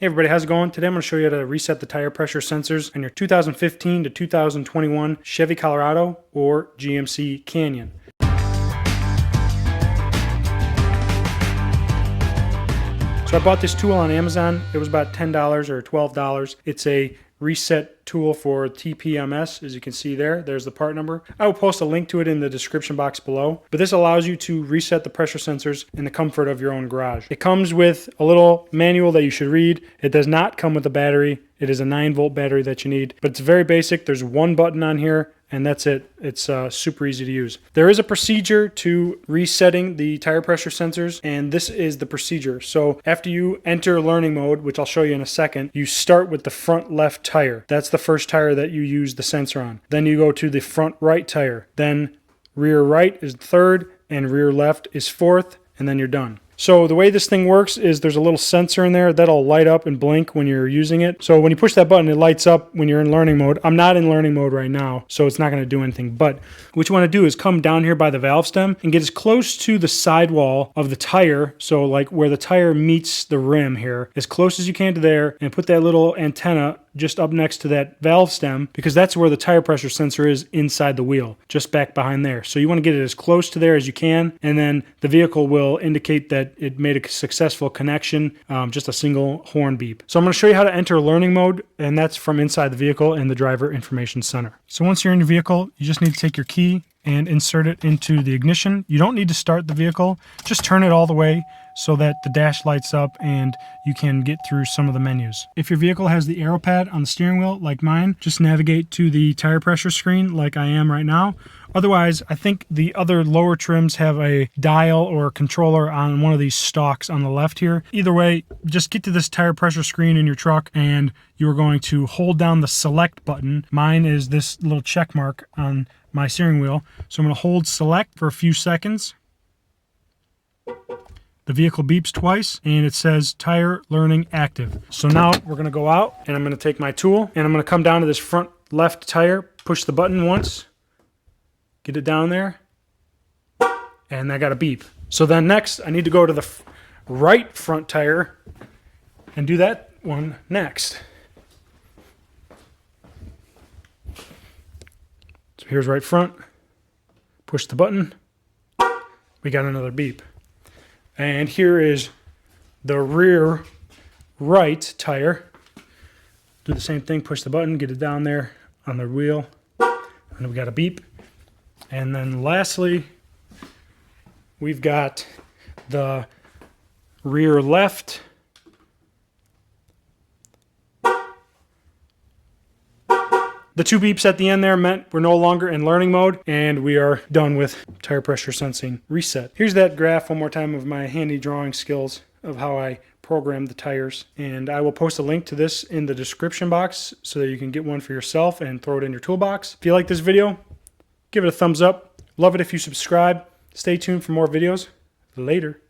Hey everybody, how's it going? Today I'm going to show you how to reset the tire pressure sensors on your 2015 to 2021 Chevy Colorado or GMC Canyon. So I bought this tool on Amazon. It was about $10 or $12. It's a reset tool for TPMS, as you can see there. There's the part number. I will post a link to it in the description box below. But this allows you to reset the pressure sensors in the comfort of your own garage. It comes with a little manual that you should read. It does not come with a battery. It is a 9-volt battery that you need. But it's very basic. There's one button on here, and that's it. It's super easy to use. There is a procedure to resetting the tire pressure sensors, and this is the procedure. So after you enter learning mode, which I'll show you in a second, you start with the front left tire. That's the first tire that you use the sensor on. Then you go to the front right tire. Then rear right is third, and rear left is fourth, and then you're done. So the way this thing works is there's a little sensor in there that'll light up and blink when you're using it. So when you push that button, it lights up when you're in learning mode. I'm not in learning mode right now, so it's not going to do anything. But what you want to do is come down here by the valve stem and get as close to the sidewall of the tire, so like where the tire meets the rim here, as close as you can to there, and put that little antenna just up next to that valve stem, because that's where the tire pressure sensor is inside the wheel, just back behind there. So you want to get it as close to there as you can, and then the vehicle will indicate that it made a successful connection, just a single horn beep. So I'm going to show you how to enter learning mode, and that's from inside the vehicle in the driver information center. So once you're in your vehicle, you just need to take your key and insert it into the ignition. You don't need to start the vehicle, just turn it all the way so that the dash lights up and you can get through some of the menus. If your vehicle has the arrow pad on the steering wheel like mine, just navigate to the tire pressure screen like I am right now. Otherwise, I think the other lower trims have a dial or controller on one of these stalks on the left here. Either way, just get to this tire pressure screen in your truck and you're going to hold down the select button. Mine is this little check mark on my steering wheel. So I'm going to hold select for a few seconds. The vehicle beeps twice and it says tire learning active. So now we're going to go out and I'm going to take my tool and I'm going to come down to this front left tire, push the button once, get it down there, and I got a beep. So then next I need to go to the right front tire and do that one next. So here's right front, push the button, we got another beep. And here is the rear right tire. Do the same thing, push the button, get it down there on the wheel, and we got a beep. And then lastly, we've got the rear left. The two beeps at the end there meant we're no longer in learning mode and we are done with tire pressure sensing reset. Here's that graph one more time of my handy drawing skills of how I program the tires. And I will post a link to this in the description box so that you can get one for yourself and throw it in your toolbox. If you like this video, give it a thumbs up. Love it if you subscribe. Stay tuned for more videos. Later.